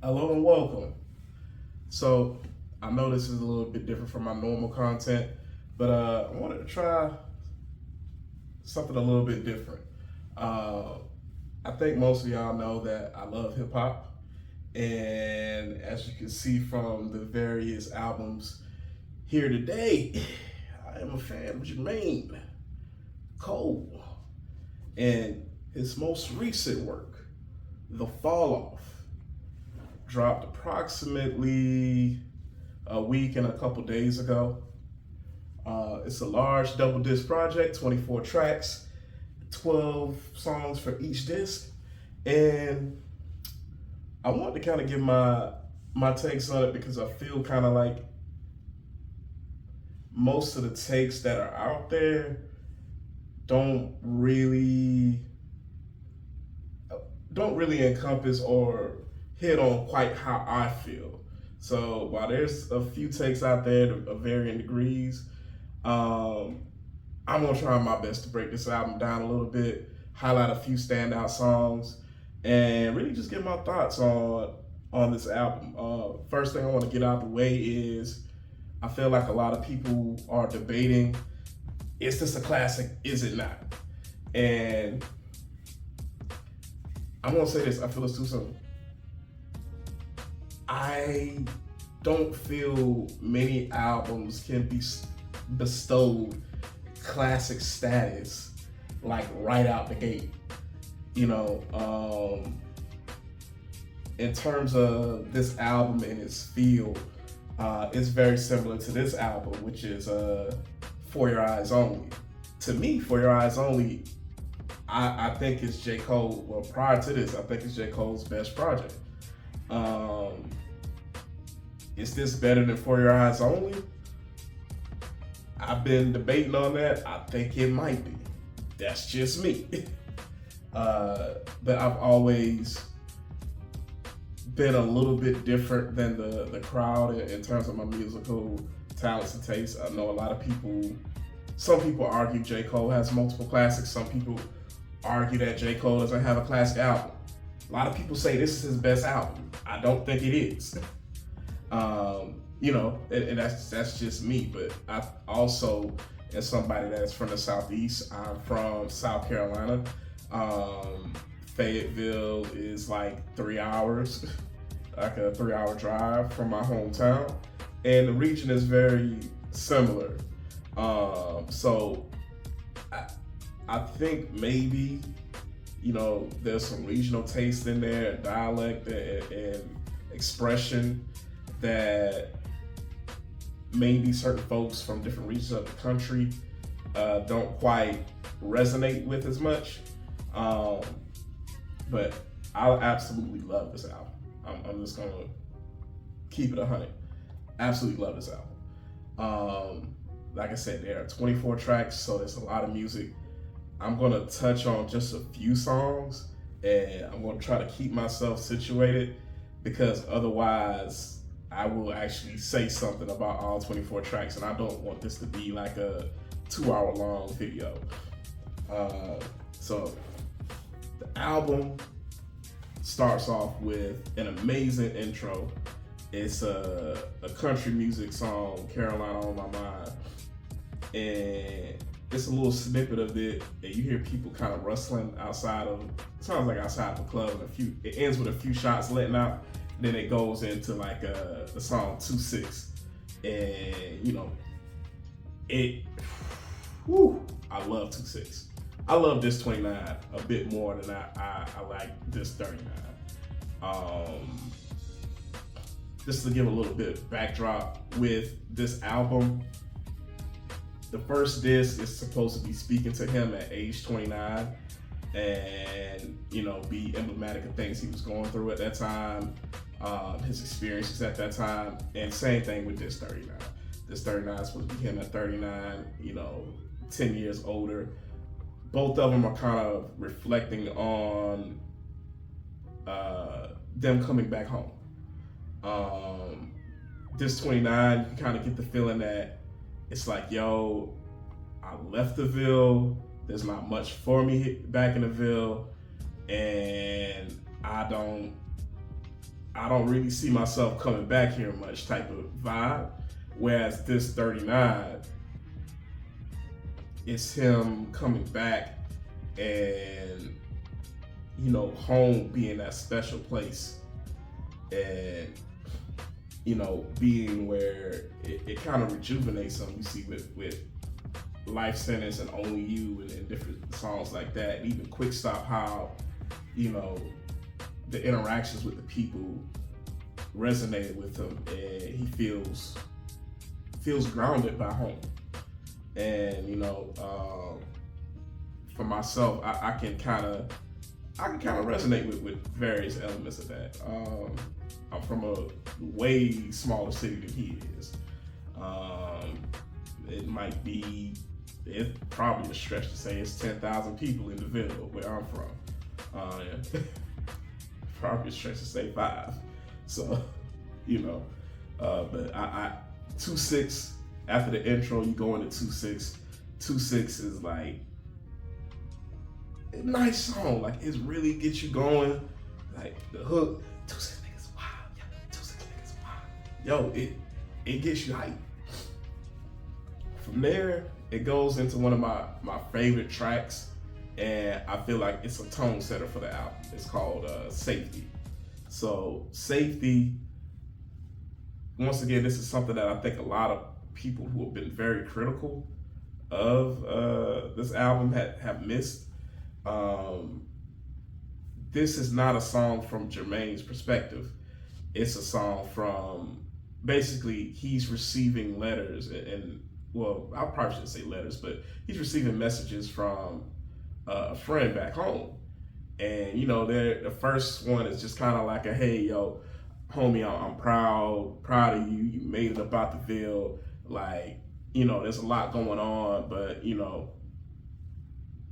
Hello and welcome. So, I know this is a little bit different from my normal content, but I wanted to try something a little bit different. Uh, I think most of y'all know that I love hip hop, and as you can see from the various albums here today, I am a fan of Jermaine Cole and his most recent work, The Fall Off, dropped approximately a week and a couple days ago. It's a large double disc project, 24 tracks, 12 songs for each disc. And I want to kind of give my takes on it because I feel kind of like most of the takes that are out there don't really don't really encompass or hit on quite how I feel. So while there's a few takes out there of varying degrees, um, I'm gonna try my best to break this album down a little bit, highlight a few standout songs, and really just get my thoughts on this album. First thing I want to get out of the way is I feel like a lot of people are debating: is this a classic? Is it not? And I'm gonna say this: I feel it's too soon. I don't feel many albums can be bestowed classic status like right out the gate. You know, in terms of this album and its feel, it's very similar to this album, which is For Your Eyes Only. To me, For Your Eyes Only, I think it's J. Cole. Well, prior to this, I think it's J. Cole's best project. Um, is this better than For Your Eyes Only? I've been debating on that. I think it might be. That's just me. But I've always been a little bit different than the crowd in terms of my musical talents and tastes. I know a lot of people, some people argue J. Cole has multiple classics. Some people argue that J. Cole doesn't have a classic album. A lot of people say this is his best album. I don't think it is. And that's just me. But I also, as somebody that's from the Southeast, I'm from South Carolina. Fayetteville is like 3 hours, like a 3 hour drive from my hometown, and the region is very similar. So I think maybe there's some regional taste in there, dialect and expression that maybe certain folks from different regions of the country don't quite resonate with as much. But I absolutely love this album. I'm just gonna keep it 100. Absolutely love this album. Like I said, there are 24 tracks, so there's a lot of music. I'm gonna touch on just a few songs, and I'm gonna try to keep myself situated because otherwise I will actually say something about all 24 tracks, and I don't want this to be like a 2 hour long video. So the album starts off with an amazing intro. It's a country music song, Carolina on My Mind. And it's a little snippet of it, and you hear people kind of rustling outside of, it sounds like outside of a club, and it ends with a few shots letting out, and then it goes into like the song 2-6. And it, I love 2-6. I love this 29 a bit more than I like this 39. Just to give a little bit of backdrop with this album, the first disc is supposed to be speaking to him at age 29 and, be emblematic of things he was going through at that time, his experiences at that time, and same thing with this 39. This 39 is supposed to be him at 39, 10 years older. Both of them are kind of reflecting on them coming back home. This 29, you can kind of get the feeling that it's like, yo, I left the Ville. There's not much for me back in the Ville, and I don't I don't really see myself coming back here much type of vibe. Whereas this 39, it's him coming back and, you know, home being that special place and, you know, being where it kind of rejuvenates him. You see with Life Sentence and Only You and different songs like that. And even Quick Stop, how, you know, the interactions with the people resonated with him and he feels grounded by home. And, you know, for myself, I can kind of resonate with various elements of that. I'm from a way smaller city than he is. It's probably a stretch to say it's 10,000 people in the Ville where I'm from. Probably a stretch to say 5. So, you know, but I 2-6, after the intro, you go into 2-6. 2-6 is like a nice song. Like, it really gets you going. Like, the hook, 2-6 niggas wild. Yeah, 2-6 niggas wild. Yo, it gets you hyped. From there, it goes into one of my favorite tracks, and I feel like it's a tone setter for the album. It's called Safety. So, Safety, once again, this is something that I think a lot of people who have been very critical of this album have missed. This is not a song from Jermaine's perspective. It's a song from, basically, he's receiving letters and well, I probably shouldn't say letters, but he's receiving messages from a friend back home. And, you know, the first one is just kind of like a, hey, yo, homie, I'm proud of you. You made it about the Ville. Like, you know, there's a lot going on, but, you know,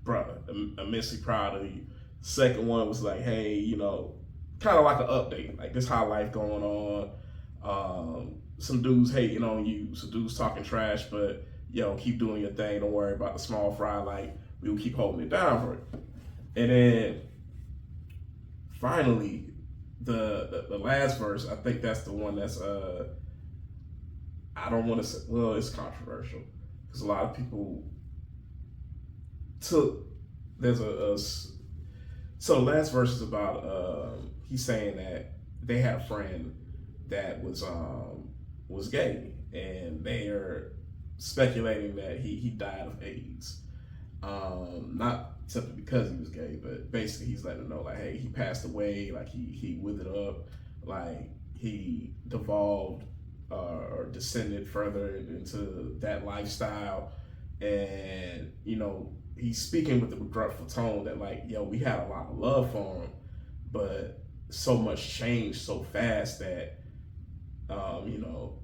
brother, I'm immensely proud of you. Second one was like, hey, you know, kind of like an update. Like, this how life going on. Some dudes hating on you, some dudes talking trash, but, yo, keep doing your thing. Don't worry about the small fry. Like, we will keep holding it down for it. And then, finally, the last verse, I think that's the one that's, I don't want to say, well, it's controversial. Because a lot of people so the last verse is about, he's saying that they had a friend that was gay, and they are speculating that he died of AIDS. Not simply because he was gay, but basically he's letting them know, like, hey, he passed away, like he withered up, like he devolved or descended further into that lifestyle. And, you know, he's speaking with a regretful tone that, like, yo, we had a lot of love for him, but so much changed so fast that, you know,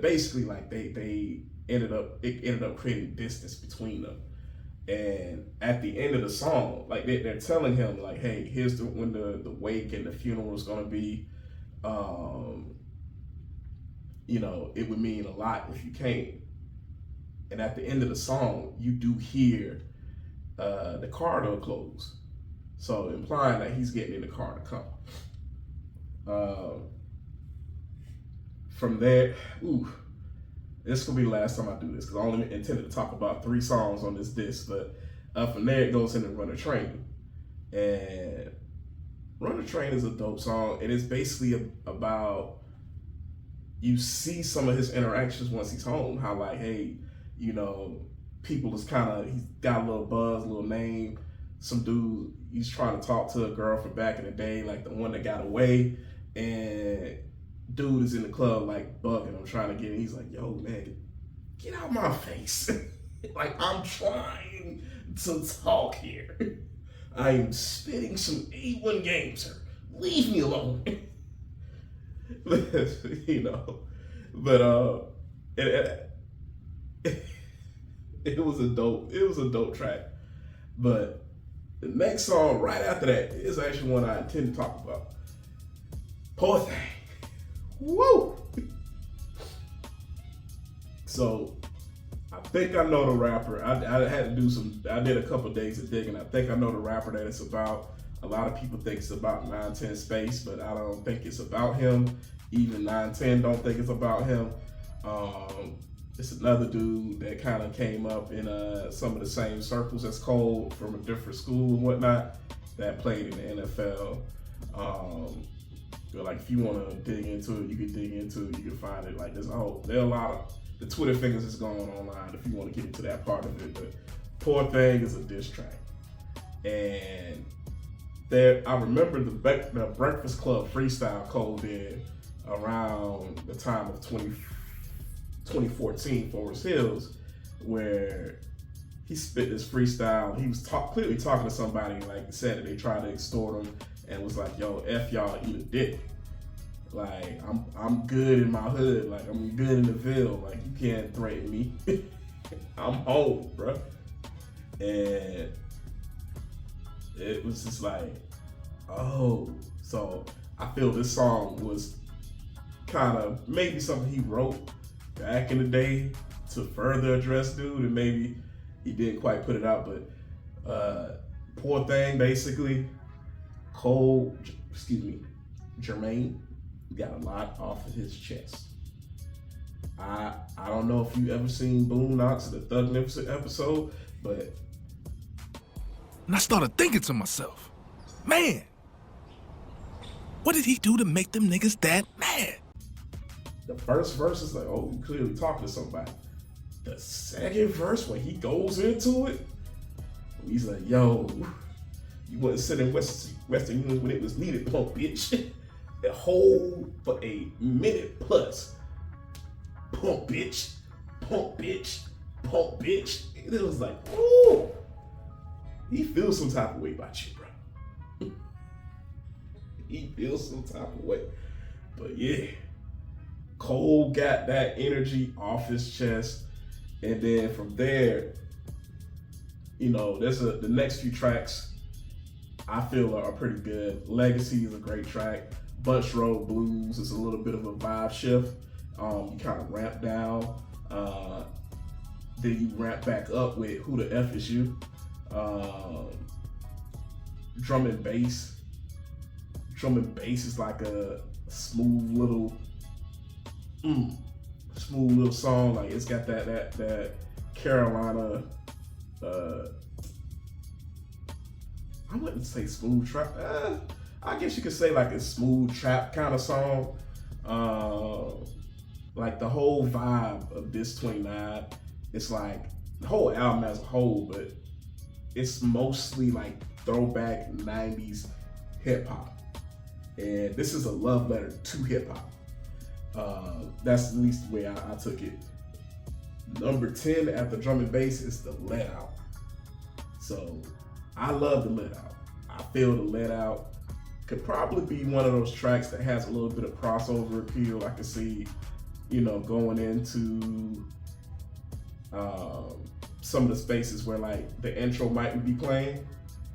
basically, like, it ended up creating distance between them. And at the end of the song, like, they're telling him, like, hey, here's when the wake and the funeral is gonna be. You know, it would mean a lot if you came. And at the end of the song, you do hear the car door close, so implying that he's getting in the car to come. From there, this will be the last time I do this because I only intended to talk about 3 songs on this disc. But from there, it goes into Run a Train, and Run a Train is a dope song. It is basically about, you see some of his interactions once he's home, how, like, hey, you know, people is kind of, he's got a little buzz, a little name. Some dude, he's trying to talk to a girl from back in the day, like the one that got away, and dude is in the club, like, bugging him, trying to get in. He's like, yo, man, get out my face. Like, I'm trying to talk here. I am spitting some A1 game, sir. Leave me alone. You know, but it was a dope track. But the next song right after that is actually one I intend to talk about. Poor Thing. Woo! So I think I know the rapper. I did a couple of days of digging. I think I know the rapper that it's about. A lot of people think it's about 910 Space, but I don't think it's about him. Even 910 don't think it's about him. It's another dude that kind of came up in some of the same circles as Cole from a different school and whatnot that played in the NFL. Like if you want to dig into it, you can dig into it. You can find it. Like there are a lot of the Twitter fingers is going online if you want to get into that part of it. But Poor Thing is a diss track, and there I remember the Breakfast Club freestyle Cole did around the time of 2014 Forest Hills, where he spit this freestyle. He was clearly talking to somebody, like said that they tried to extort him, and was like, "Yo, F y'all, eat a dick. Like I'm good in my hood. Like I'm good in the Ville. Like you can't threaten me. I'm home, bro." And it was just like, oh, so I feel this song was kind of maybe something he wrote back in the day to further address dude, and maybe he didn't quite put it out, but Poor Thing, basically, Jermaine got a lot off of his chest. I don't know if you ever seen Boondocks, the Thugnificent episode, but and I started thinking to myself, man, what did he do to make them niggas that mad? The first verse is like, oh, you clearly talking to somebody. The second verse, when he goes into it, he's like, yo, you wasn't sitting Western Union when it was needed, punk bitch. The whole for a minute plus. Punk bitch, punk bitch, punk bitch. And it was like, ooh, he feels some type of way about you, bro. He feels some type of way. But yeah, Cole got that energy off his chest. And then from there, you know, the next few tracks I feel are pretty good. Legacy is a great track. Bunch Road Blues is a little bit of a vibe shift. You kind of ramp down, then you ramp back up with Who the F Is You. Drum and bass. Drum and bass is like a smooth little song. Like it's got that Carolina, I wouldn't say smooth trap. I guess you could say like a smooth trap kind of song. Like the whole vibe of Dis 29, it's like the whole album as a whole, but it's mostly like throwback 90s hip hop. And this is a love letter to hip hop. That's at least the way I took it. Number 10 after Drum and Bass is the Let Out. So I love the Let Out. I feel the Let Out could probably be one of those tracks that has a little bit of crossover appeal. I could see, going into some of the spaces where like the intro might be playing.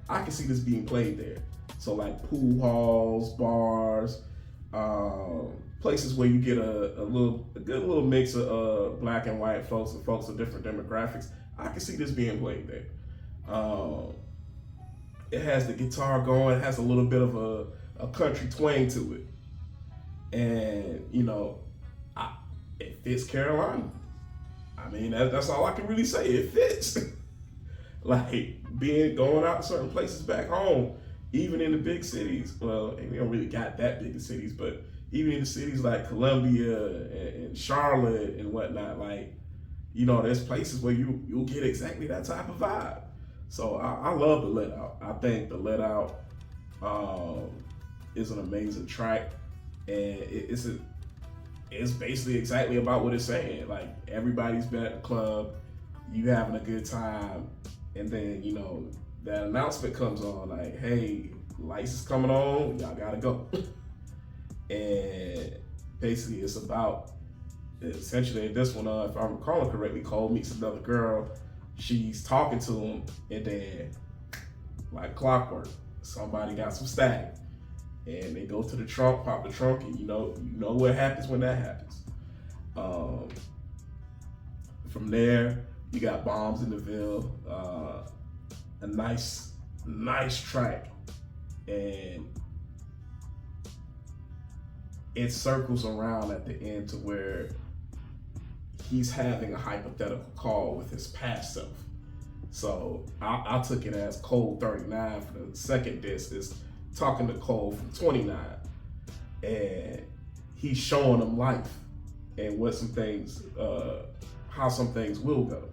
I can see this being played there. So like pool halls, bars, places where you get a good little mix of black and white folks and folks of different demographics. I can see this being played there. It has the guitar going, it has a little bit of a country twang to it. And, it fits Carolina. I mean, that's all I can really say. It fits. Like going out to certain places back home, even in the big cities. Well, we don't really got that big of cities, but even in the cities like Columbia and Charlotte and whatnot, like, there's places where you'll get exactly that type of vibe. So I love the Let Out. I think the Let Out is an amazing track, and it's basically exactly about what it's saying. Like everybody's been at the club, you having a good time, and then that announcement comes on like, hey, lights is coming on, y'all gotta go. And basically it's about, essentially this one, if I'm recalling correctly, Cole meets another girl, she's talking to him, and then like clockwork, somebody got some static, and they go to the trunk, pop the trunk, and you know what happens when that happens. From there, you got Bombs in the Ville, a nice track and it circles around at the end to where he's having a hypothetical call with his past self. So I took it as Cole 39 for the second disc is talking to Cole from 29, and he's showing him life and what some things, how some things will go,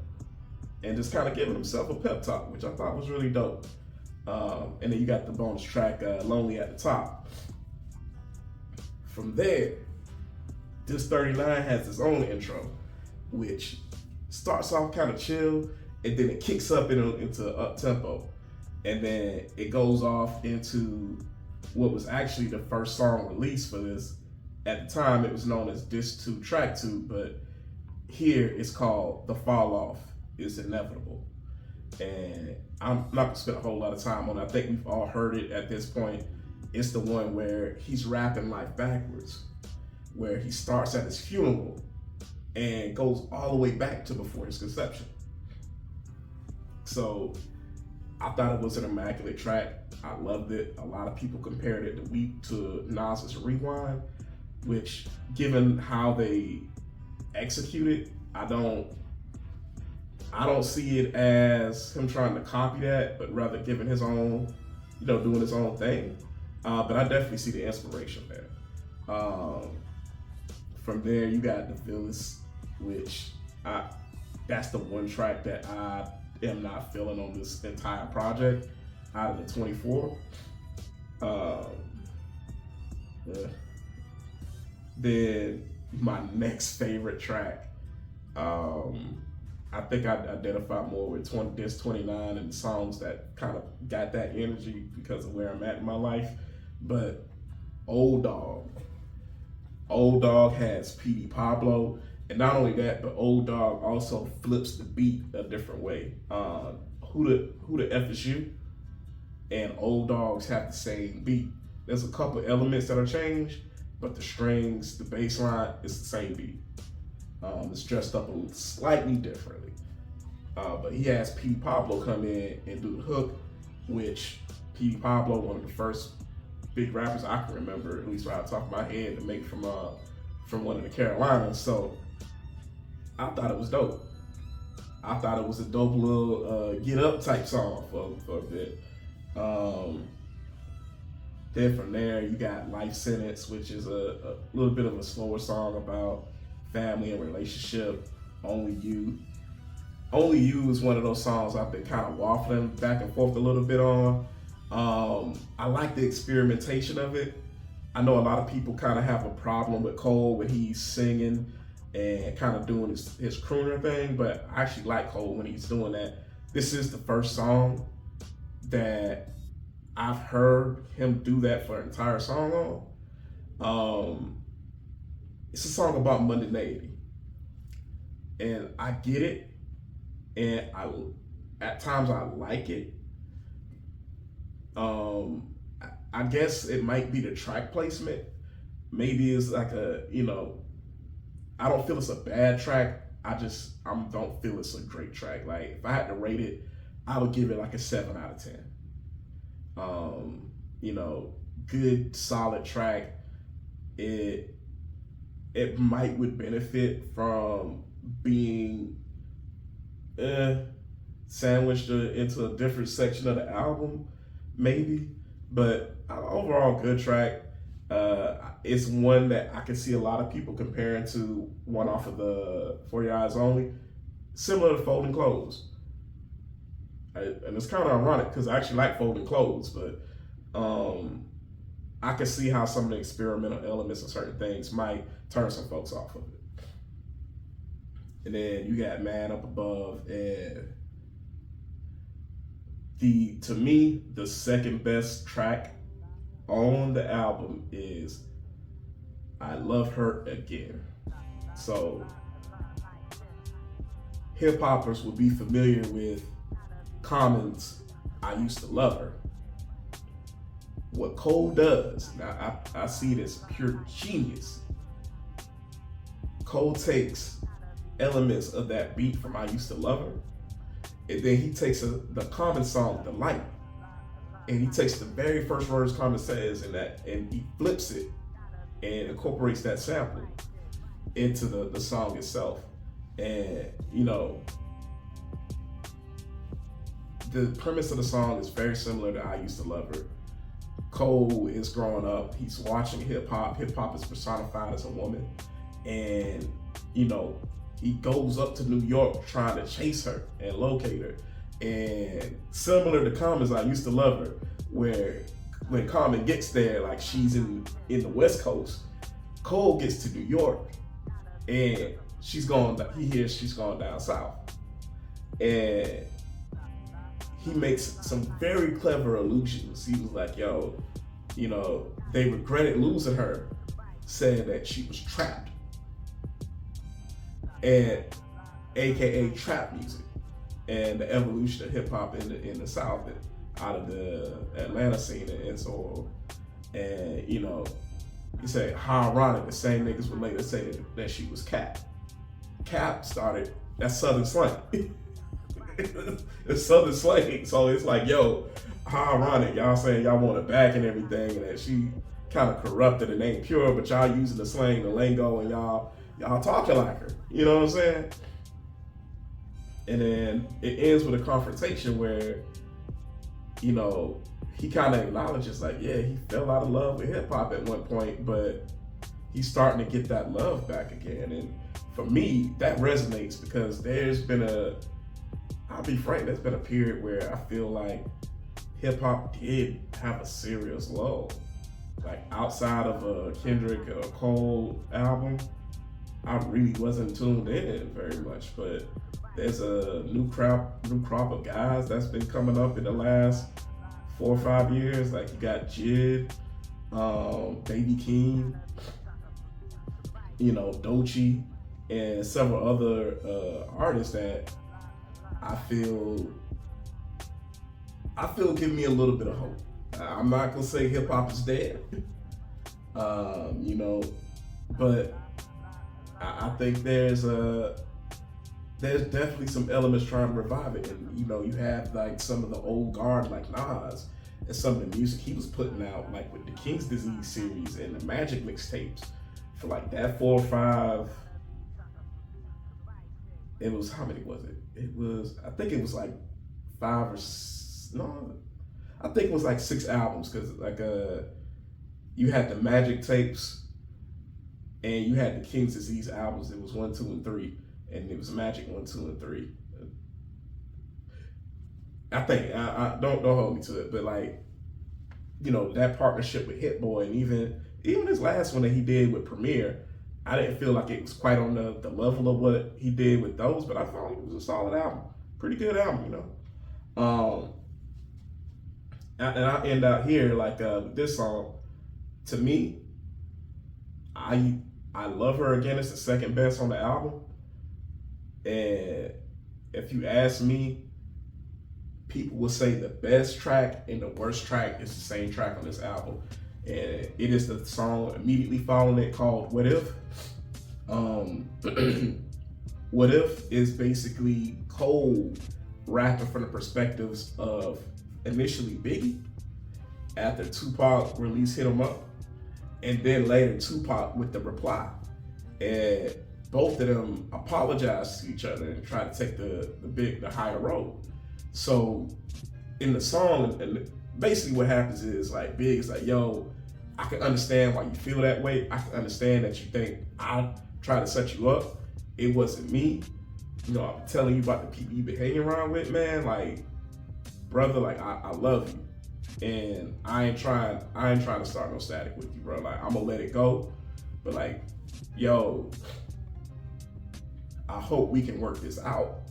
and just kind of giving himself a pep talk, which I thought was really dope. And then you got the bonus track, Lonely at the top. From there, this 39 has its own intro, which starts off kind of chill, and then it kicks up into up tempo, and then it goes off into what was actually the first song released for this. At the time, it was known as Disc 2, Track 2, but here it's called The Fall Off Is Inevitable. And I'm not gonna spend a whole lot of time on it. I think we've all heard it at this point. It's the one where he's rapping life backwards, where he starts at his funeral and goes all the way back to before his conception. So I thought it was an immaculate track. I loved it. A lot of people compared it to Nas's Rewind, which, given how they execute it, I don't see it as him trying to copy that, but rather giving his own, doing his own thing. But I definitely see the inspiration there. From there, you got The Villains, which that's the one track that I am not feeling on this entire project out of the 24. Yeah. Then my next favorite track, I think I identify more with Disc 29 and songs that kind of got that energy because of where I'm at in my life. But Old Dog has PD Pablo, and not only that, but Old Dog also flips the beat a different way. Who the F is You and Old Dogs have the same beat. There's a couple elements that are changed, but the strings, the bass line, it's the same beat. It's dressed up slightly differently. But he has P. Pablo come in and do the hook, which P. Pablo, one of the first big rappers I can remember, at least right off the top of my head, to make from one of the Carolinas. So I thought it was dope. I thought it was a dope little get up type song for a bit. Then from there, you got Life Sentence, which is a little bit of a slower song about family and relationship. Only You is one of those songs I've been kind of waffling back and forth a little bit on. I like the experimentation of it. I know a lot of people kind of have a problem with Cole when he's singing and kind of doing his crooner thing, but I actually like Cole when he's doing that. This is the first song that I've heard him do that for an entire song on. It's a song about mundanity, and I get it, and at times I like it. I guess it might be the track placement. Maybe it's like I don't feel it's a bad track. I don't feel it's a great track. Like, if I had to rate it, I would give it like a 7 out of 10. Good, solid track. It would benefit from being sandwiched into a different section of the album, maybe. But overall, good track. It's one that I can see a lot of people comparing to one off of the For Your Eyes Only, similar to Folding Clothes. And it's kind of ironic because I actually like Folding Clothes, but I can see how some of the experimental elements and certain things might turn some folks off of it. And then you got Man Up Above, and to me, the second best track on the album is I Love Her Again. So hip hoppers will be familiar with Common's I Used to Love Her. What Cole does, now I see it as pure genius. Cole takes elements of that beat from I Used to Love Her, and then he takes the Common song, The Light, And he takes the very first words Common says and he flips it and incorporates that sample into the song itself. And the premise of the song is very similar to I Used to Love Her. Cole is growing up, he's watching hip hop. Hip hop is personified as a woman. And, he goes up to New York trying to chase her and locate her. And similar to Common's I Used to Love Her, where when Common gets there, like she's in the West Coast, Cole gets to New York and he hears she's gone down south. And he makes some very clever allusions. He was like, yo, they regretted losing her, saying that she was trapped. And AKA trap music and the evolution of hip hop in the South, out of the Atlanta scene and so on. And he said, how ironic, the same niggas would later say that she was Cap. Cap started, that's Southern slang. It's Southern slang. So it's like, yo, how ironic, y'all saying y'all want her back and everything, and that she kind of corrupted and ain't pure, but y'all using the slang, the lingo, and y'all talking like her. You know what I'm saying? And then it ends with a confrontation where, he kind of acknowledges like, yeah, he fell out of love with hip hop at one point, but he's starting to get that love back again. And for me, that resonates because I'll be frank, there's been a period where I feel like hip hop did have a serious lull. Like outside of a Kendrick or Cole album, I really wasn't tuned in very much, but there's a new crop of guys that's been coming up in the last 4 or 5 years. Like you got Jid, Baby Keem, Doechii, and several other artists that I feel give me a little bit of hope. I'm not gonna say hip hop is dead, but I think there's definitely some elements trying to revive it. And you have like some of the old guard like Nas and some of the music he was putting out, like with the King's Disease series and the Magic mixtapes, for like that 4 or 5. It was, how many was it? I think it was like 5 or no, I think it was like 6 albums, because like you had the Magic tapes and you had the King's Disease albums. It was 1, 2, and 3, and it was Magic 1, 2, and 3. I think I don't hold me to it, but like that partnership with Hit Boy, and even his last one that he did with Premier, I didn't feel like it was quite on the level of what he did with those, but I thought it was a solid album, pretty good album, And I end out here like with this song. To me, I Love Her Again. It's the second best on the album, and if you ask me, people will say the best track and the worst track is the same track on this album, and it is the song immediately following it called What If. What If is basically Cole rapping from the perspectives of initially Biggie, after Tupac released Hit 'Em Up, and then later Tupac with the reply. And both of them apologized to each other and tried to take the higher road. So in the song, and basically what happens is like Big is like, yo, I can understand why you feel that way. I can understand that you think I tried to set you up. It wasn't me. I'm telling you about the people you been hanging around with, man. Like, brother, like I love you. And I ain't trying to start no static with you, bro. Like, I'm gonna let it go. But like, yo, I hope we can work this out,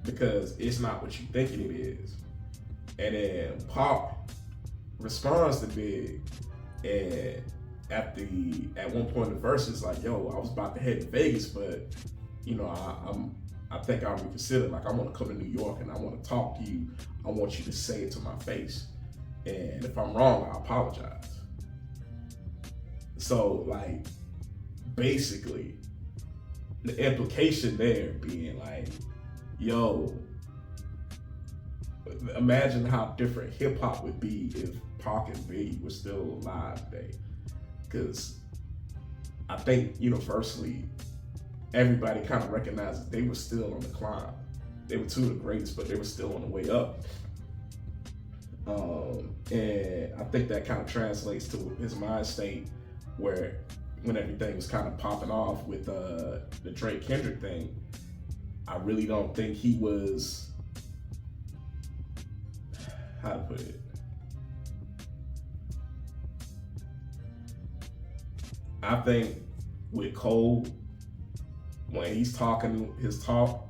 because it's not what you thinking it is. And then Pop responds to Big, and at one point in the verse, it's like, yo, I was about to head to Vegas, but I think I'll reconsider. Like, I want to come to New York and I want to talk to you. I want you to say it to my face. And if I'm wrong, I apologize. So, like, basically, the implication there being like, yo, imagine how different hip hop would be if Pac and Biggie were still alive today. Because I think universally, everybody kind of recognizes they were still on the climb. They were two of the greatest, but they were still on the way up. And I think that kind of translates to his mind state where when everything was kind of popping off with the Drake Kendrick thing, I really don't think he was, how to put it, I think with Cole, when he's talking his talk,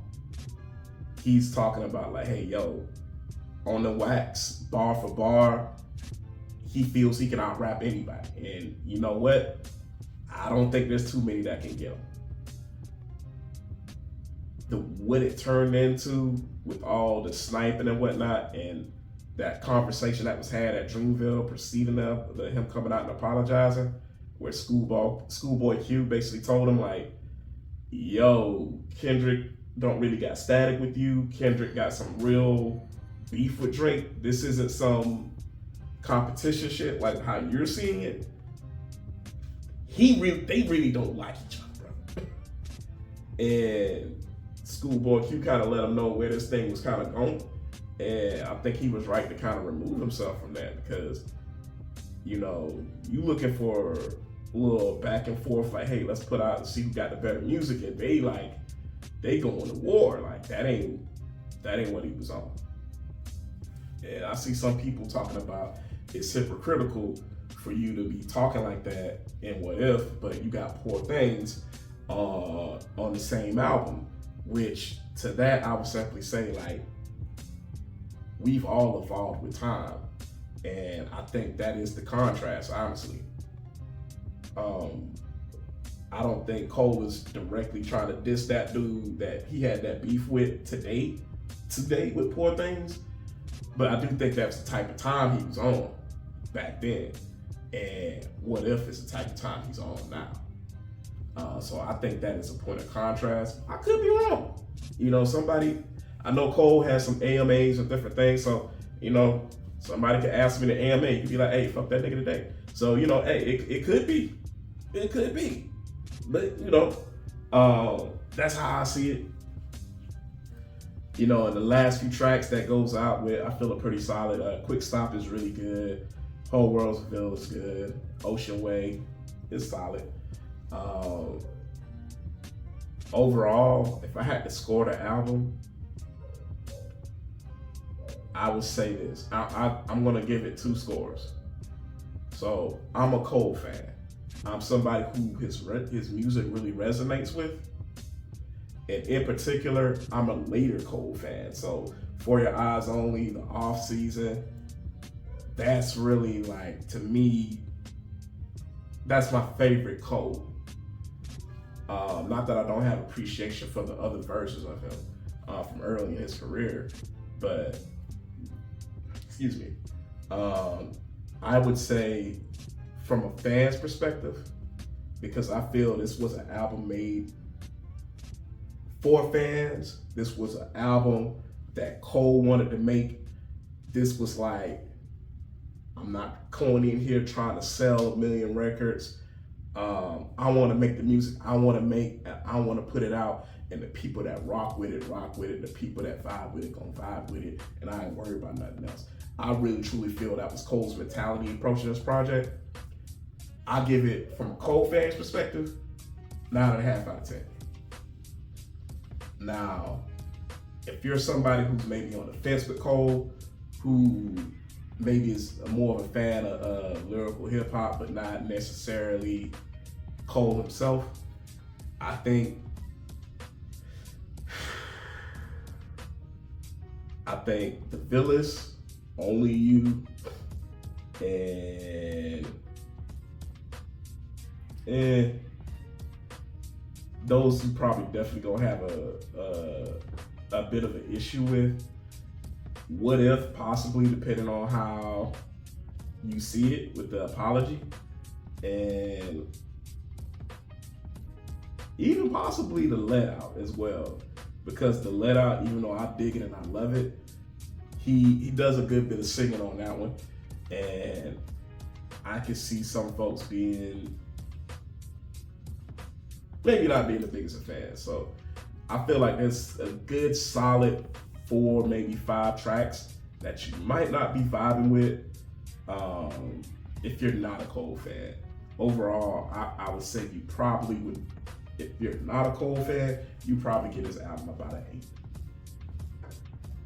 he's talking about like, hey, yo, on the wax, bar for bar, he feels he can out-rap anybody. And you know what? I don't think there's too many that can get him. What it turned into with all the sniping and whatnot, and that conversation that was had at Dreamville preceding him coming out and apologizing, where Schoolboy Q basically told him like, yo, Kendrick don't really got static with you. Kendrick got some real beef with Drake. This isn't some competition shit like how you're seeing it. They really don't like each other, bro. And Schoolboy Q kind of let him know where this thing was kind of going. And I think he was right to kind of remove himself from that, because, you looking for a little back and forth, like, hey, let's put out and see who got the better music, and they going to war. Like, that ain't what he was on. And I see some people talking about it's hypocritical for you to be talking like that in What If, but you got Poor Things on the same album, which to that I would simply say, like, we've all evolved with time. And I think that is the contrast, honestly. I don't think Cole is directly trying to diss that dude that he had that beef with today with Poor Things. But I do think that's the type of time he was on back then. And What If is the type of time he's on now. So I think that is a point of contrast. I could be wrong. I know Cole has some AMAs and different things. So, somebody could ask me in the AMA, you could be like, hey, fuck that nigga today. So, hey, it could be. It could be. But, that's how I see it. And the last few tracks that goes out with, I feel are pretty solid. Quick Stop is really good. Whole World's Ville is good. Ocean Way is solid. Overall, if I had to score the album, I would say this. I'm going to give it 2 scores. So I'm a Cole fan. I'm somebody who his music really resonates with. And in particular, I'm a later Cole fan. So For Your Eyes Only, The Off Season, that's really, like, to me, that's my favorite Cole. Not that I don't have appreciation for the other versions of him from early in his career, but, excuse me, I would say from a fan's perspective, because I feel this was an album made for fans. This was an album that Cole wanted to make. This was like, I'm not going in here trying to sell 1 million records. I want to make the music I want to put it out, and the people that rock with it, the people that vibe with it, gonna vibe with it, and I ain't worried about nothing else. I really truly feel that was Cole's mentality approaching this project. I give it, from a Cole fan's perspective, 9.5 out of 10. Now, if you're somebody who's maybe on the fence with Cole, who maybe is more of a fan of lyrical hip hop, but not necessarily Cole himself, I think The Villas, Only You, and those you probably definitely gonna have a bit of an issue with. What If, possibly, depending on how you see it with the apology, and even possibly The Let Out as well, because The Let Out, even though I dig it and I love it, he does a good bit of singing on that one, and I can see some folks being maybe not being the biggest of fans. So I feel like there's a good solid 4, maybe 5 tracks that you might not be vibing with if you're not a Cole fan. Overall, I would say you probably would, if you're not a Cole fan, you probably give this album about an 8.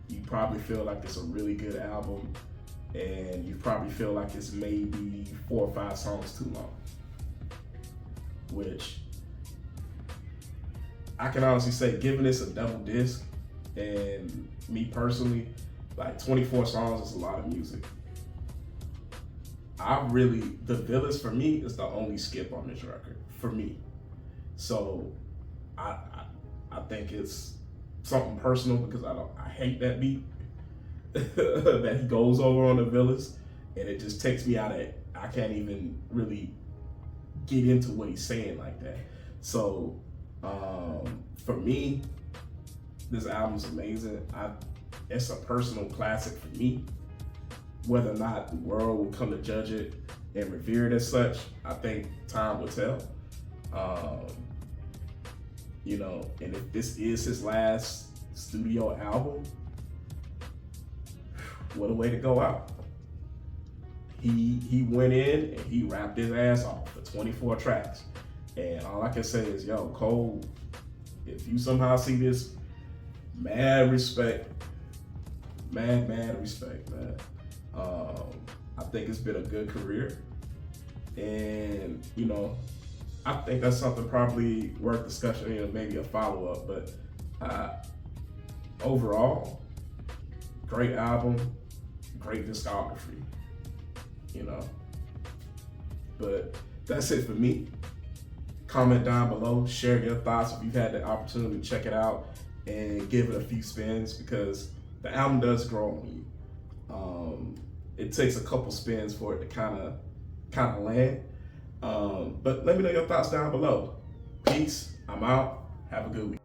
You probably feel like it's a really good album, and you probably feel like it's maybe 4 or 5 songs too long, which I can honestly say, giving this a double disc, and me personally, like 24 songs is a lot of music. The Village for me is the only skip on this record, for me. So I think it's something personal because I hate that beat that he goes over on the Village, and it just takes me out of it. I can't even really get into what he's saying like that. So for me, this album's amazing. It's a personal classic for me. Whether or not the world will come to judge it and revere it as such, I think time will tell. And if this is his last studio album, what a way to go out. He went in and he rapped his ass off for 24 tracks. And all I can say is, yo, Cole, if you somehow see this, mad respect, man. I think it's been a good career. And, I think that's something probably worth discussion, maybe a follow-up. But overall, great album, great discography, But that's it for me. Comment down below, share your thoughts if you've had the opportunity to check it out and give it a few spins, because the album does grow on you. It takes a couple spins for it to kind of land. But let me know your thoughts down below. Peace. I'm out. Have a good week.